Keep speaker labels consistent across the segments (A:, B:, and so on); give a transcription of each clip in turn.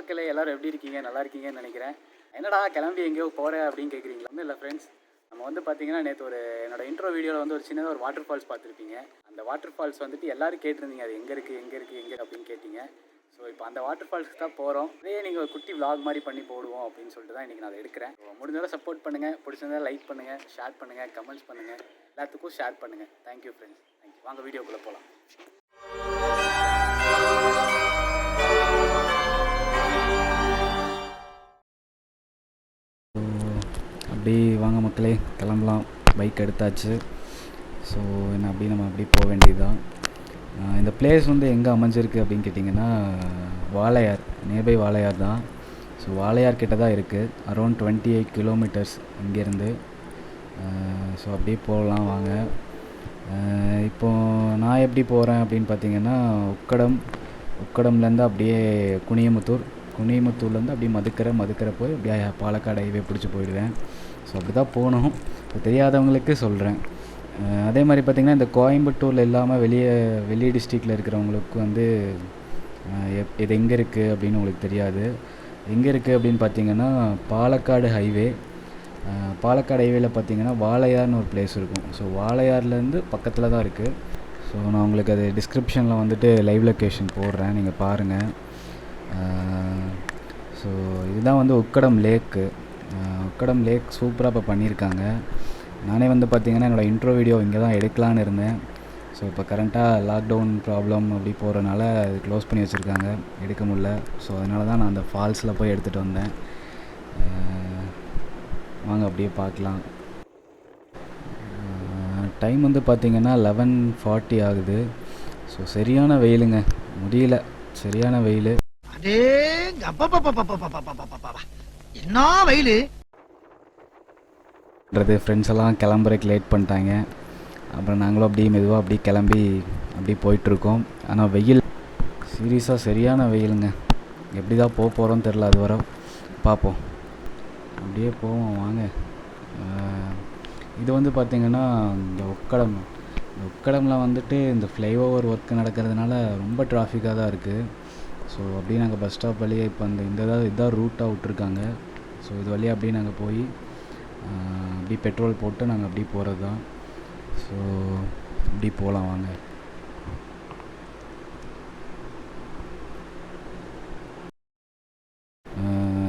A: மக்களே எல்லாரும் எப்படி இருக்கீங்க? நல்லா இருக்கீங்கன்னு நினைக்கிறேன். என்னடா கிளம்பி எங்கேயோ போகிற அப்படின்னு கேட்குறீங்களா? ஒன்றும் இல்லை ஃப்ரெண்ட்ஸ், நம்ம வந்து பார்த்தீங்கன்னா நேற்று என்னோட இன்ட்ரோ வீடியோவில் வந்து ஒரு சின்னதாக ஒரு வாட்டர் ஃபால்ஸ் பார்த்துருப்பீங்க. அந்த வாட்டர் ஃபால்ஸ் வந்துட்டு எல்லோரும் கேட்டிருந்தீங்க, அது எங்கே இருக்குது அப்படின்னு கேட்டிங்க. ஸோ இப்போ அந்த வாட்டர் ஃபால்ஸ்க்கு தான் போகிறோம். அதே நீங்கள் ஒரு குட்டி விளாக் மாதிரி பண்ணி போடுவோம் அப்படின்னு சொல்லிட்டு தான் இன்றைக்கி நான் அதை எடுக்கிறேன். ஸோ முடிஞ்சவரை சப்போர்ட் பண்ணுங்கள், பிடிச்சிருந்தா லைக் பண்ணுங்கள், ஷேர் பண்ணுங்கள், கமெண்ட்ஸ் பண்ணுங்கள், எல்லாத்துக்கும் ஷேர் பண்ணுங்கள். Thank you friends, thank you. வாங்க வீடியோக்குள்ளே போகலாம். அப்படி வாங்க மக்களே, கிளம்பலாம். பைக் எடுத்தாச்சு. ஸோ நம்ம அப்படி போக வேண்டியதுதான். இந்த பிளேஸ் வந்து எங்கே அமைஞ்சிருக்கு அப்படின்னு கேட்டிங்கன்னா, வாளையார், நியர்பை வாளையார் தான். ஸோ வாளையார் கிட்ட தான் இருக்குது. அரௌண்ட் 28 கிலோமீட்டர்ஸ் இங்கேருந்து. ஸோ அப்படியே போகலாம் வாங்க. இப்போது நான் எப்படி போகிறேன் அப்படின்னு பார்த்தீங்கன்னா, உக்கடம்லேருந்து அப்படியே குனியமுத்தூர்லேருந்து அப்படியே மதுக்கரை போய் அப்படியே பாலக்காடு ஹைவே பிடிச்சி போயிடுவேன். ஸோ அப்படி தான் போகணும். இப்போ தெரியாதவங்களுக்கு சொல்கிறேன். அதே மாதிரி பார்த்திங்கன்னா, இந்த கோயம்புத்தூரில் இல்லாமல் வெளியே டிஸ்ட்ரிக்டில் இருக்கிறவங்களுக்கு வந்து இது எங்கே இருக்குது அப்படின்னு உங்களுக்கு தெரியாது. எங்கே இருக்குது அப்படின்னு பார்த்திங்கன்னா, பாலக்காடு ஹைவேல பார்த்திங்கன்னா வாளையார்னு ஒரு பிளேஸ் இருக்கும். ஸோ வாளையார்லேருந்து பக்கத்தில் தான் இருக்குது. ஸோ நான் உங்களுக்கு அது டிஸ்கிரிப்ஷனில் வந்துட்டு லைவ் லொக்கேஷன் போடுறேன், நீங்கள் பாருங்கள். ஸோ இதுதான் வந்து உக்கடம் லேக் சூப்பராக இப்போ பண்ணியிருக்காங்க. நானே வந்து பார்த்திங்கன்னா என்னோடய இன்ட்ரோ வீடியோ இங்கே தான் எடுக்கலான்னு இருந்தேன். ஸோ இப்போ கரண்ட்டாக லாக்டவுன் ப்ராப்ளம் அப்படி போகிறனால அது க்ளோஸ் பண்ணி வச்சுருக்காங்க, எடுக்க முடியல. ஸோ அதனால தான் நான் அந்த ஃபால்ஸில் போய் எடுத்துகிட்டு வந்தேன். வாங்க அப்படியே பார்க்கலாம். டைம் வந்து பார்த்திங்கன்னா 11:40 ஆகுது. ஸோ சரியான வெயிலுங்க, முடியல, சரியான வெயில்.
B: என்ன வெயிலு!
A: ஃப்ரெண்ட்ஸ் எல்லாம் கிளம்புறதுக்கு லேட் பண்ணிட்டாங்க. அப்புறம் நாங்களும் அப்படியே மெதுவாக அப்படியே கிளம்பி அப்படியே போயிட்டுருக்கோம். ஆனால் வெயில் சீரியஸாக சரியான வெயிலுங்க. எப்படி தான் போகிறோன்னு தெரில, அது வர பார்ப்போம். அப்படியே போவோம் வாங்க. இது வந்து பார்த்திங்கன்னா இந்த உக்கடமில் வந்துட்டு இந்த ஃப்ளைஓவர் ஒர்க் நடக்கிறதுனால ரொம்ப டிராஃபிக்காக தான் இருக்குது. ஸோ அப்படியே நாங்கள் பஸ் ஸ்டாப் வழியே இப்போ இதான் ரூட்டாக விட்ருக்காங்க. ஸோ இது வழியாக அப்படியே நாங்கள் போய் அப்படியே பெட்ரோல் போட்டு நாங்கள் அப்படியே போகிறது தான். ஸோ இப்படி போகலாம் வாங்க.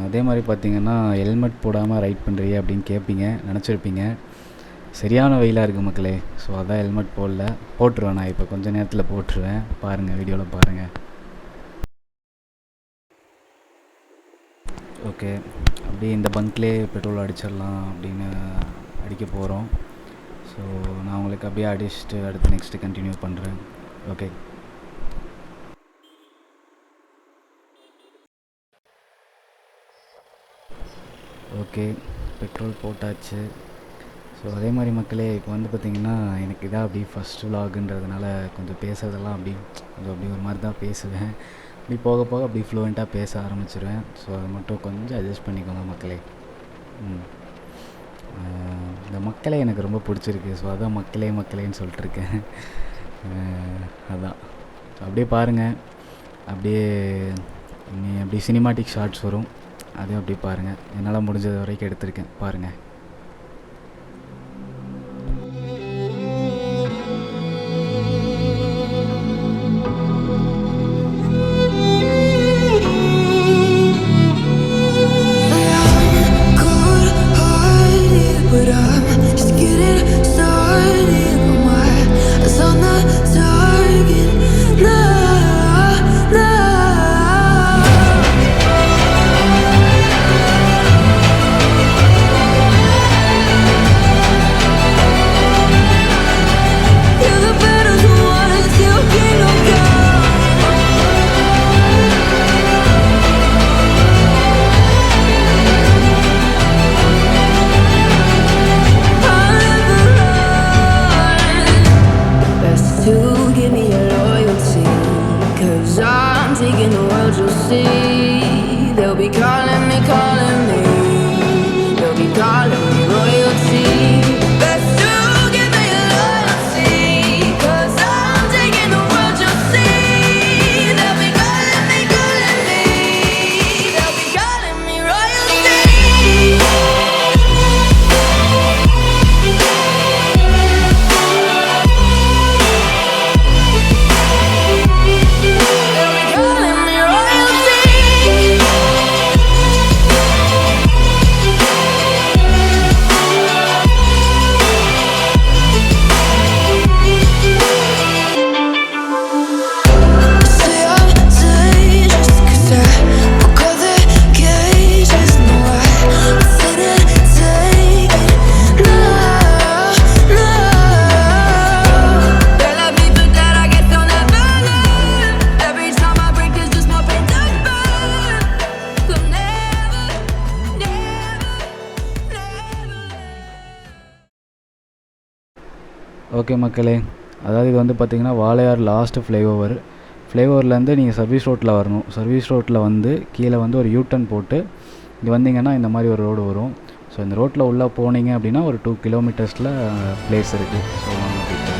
A: அதே மாதிரி பார்த்திங்கன்னா, ஹெல்மெட் போடாமல் ரைட் பண்ணுறீங்க அப்படின்னு நினச்சிருப்பீங்க. சரியான வெயிலாக இருக்குது மக்களே. ஸோ அதான் ஹெல்மெட் போட்டுருவேன். நான் இப்போ கொஞ்சம் நேரத்தில் போட்டுருவேன், பாருங்கள், வீடியோவில் பாருங்கள். ஓகே, அப்படியே இந்த பங்க்லேயே பெட்ரோல் அடிச்சிடலாம் அப்படின்னு அடிக்க போகிறோம். ஸோ நான் உங்களுக்கு அப்படியே அடிச்சுட்டு அடுத்து நெக்ஸ்ட்டு கண்டினியூ பண்ணுறேன். ஓகே, பெட்ரோல் போட்டாச்சு. ஸோ அதே மாதிரி மக்களே, இப்போ வந்து பார்த்திங்கன்னா எனக்கு இதான் அப்படி ஃபஸ்ட் விலாகுன்றதுனால கொஞ்சம் பேசுறதெல்லாம் அப்படி ஒரு மாதிரி தான் பேசுவேன். அப்படி போக அப்படி ஃப்ளூவெண்ட்டாக பேச ஆரம்பிச்சிடுவேன். ஸோ அதை மட்டும் கொஞ்சம் அட்ஜஸ்ட் பண்ணிக்கோங்க மக்களே. இந்த மக்களே எனக்கு ரொம்ப பிடிச்சிருக்கு. ஸோ அதான் மக்களேன்னு சொல்லிட்டுருக்கேன். அதான் அப்படியே பாருங்கள். அப்படியே சினிமாட்டிக் ஷார்ட்ஸ் வரும், அதையும் அப்படியே பாருங்கள். என்னால் முடிஞ்சது வரைக்கும் எடுத்திருக்கேன், பாருங்கள். ஓகே மக்களே, அதாவது இது வந்து பார்த்திங்கன்னா வாளையார் லாஸ்ட்டு ஃப்ளைஓவர்லேருந்து நீங்கள் சர்வீஸ் ரோட்டில் வரணும். சர்வீஸ் ரோட்டில் வந்து கீழே வந்து ஒரு யூட்டன் போட்டு இங்கே வந்தீங்கன்னா இந்த மாதிரி ஒரு ரோடு வரும். ஸோ இந்த ரோட்டில் உள்ளே போனீங்க அப்படின்னா ஒரு 2 கிலோமீட்டர்ஸில் பிளேஸ் இருக்குது. ஸோ வாங்க போயிட்டு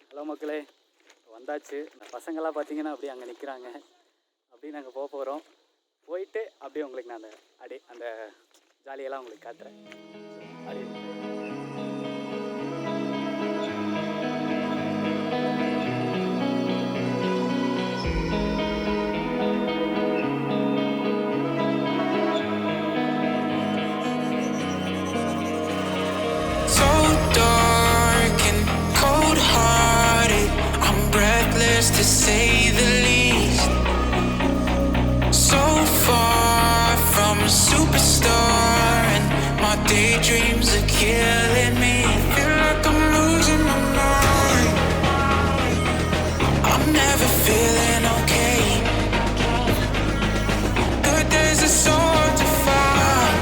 A: ஹலோ மக்களே, வந்தாச்சு. இந்த பசங்களாம் பார்த்தீங்கன்னா அப்படியே அங்கே நிற்கிறாங்க. அப்படியே நாங்கள் போகிறோம். போயிட்டு அப்படியே உங்களுக்கு நான் அந்த ஜாலியெல்லாம் உங்களுக்கு காட்டுறேன். அப்படியே
C: to say the least. So far from a superstar, and my daydreams are killing me. Feel like I'm losing my mind. I'm never feeling okay. Good days are so hard to find.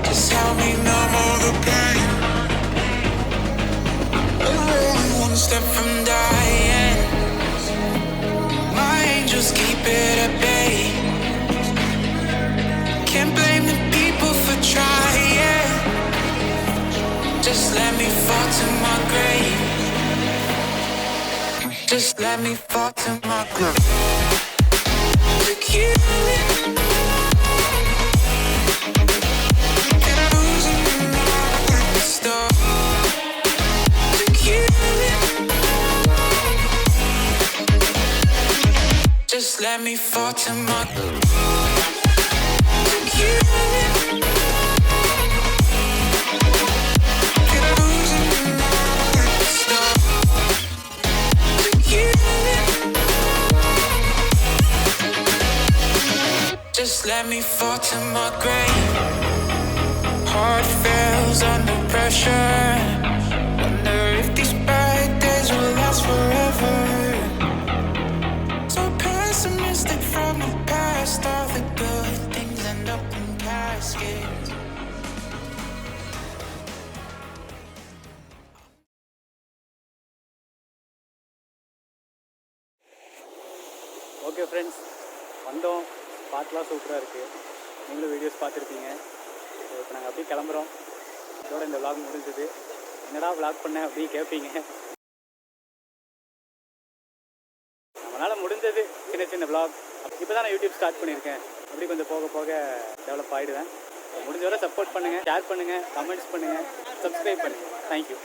C: Just help me numb all the pain. One step from dying, my angels keep it at bay. Can't blame the people for trying. Just let me fall to my grave. Just let me fall to my grave. Look you. Just let me fall to my Just let me fall to my grave. Heart fails under pressure. Wonder if these bad days will last forever. Pessimistic from the past, all the good things end up in caskets.
A: Okay friends, வந்தோம். பாட்டெலாம் சூப்பராக இருக்குது. நீங்களும் videos பார்த்துருப்பீங்க. இப்போ நாங்கள் அப்படியே கிளம்புறோம். இதோட இந்த விளாக் முடிஞ்சது. என்னடா விளாக் பண்ணேன் அப்படின்னு கேட்பீங்க. நம்மளால் முடிஞ்சது சின்ன சின்ன விளாக். இப்போ தான் நான் யூடியூப் ஸ்டார்ட் பண்ணியிருக்கேன். அப்படி கொஞ்சம் போக போக டெவலப் ஆகிடுவேன். முடிஞ்ச வரை சப்போர்ட் பண்ணுங்கள், ஷேர் பண்ணுங்கள், கமெண்ட்ஸ் பண்ணுங்கள், சப்ஸ்கிரைப் பண்ணுங்கள். தேங்க்யூ.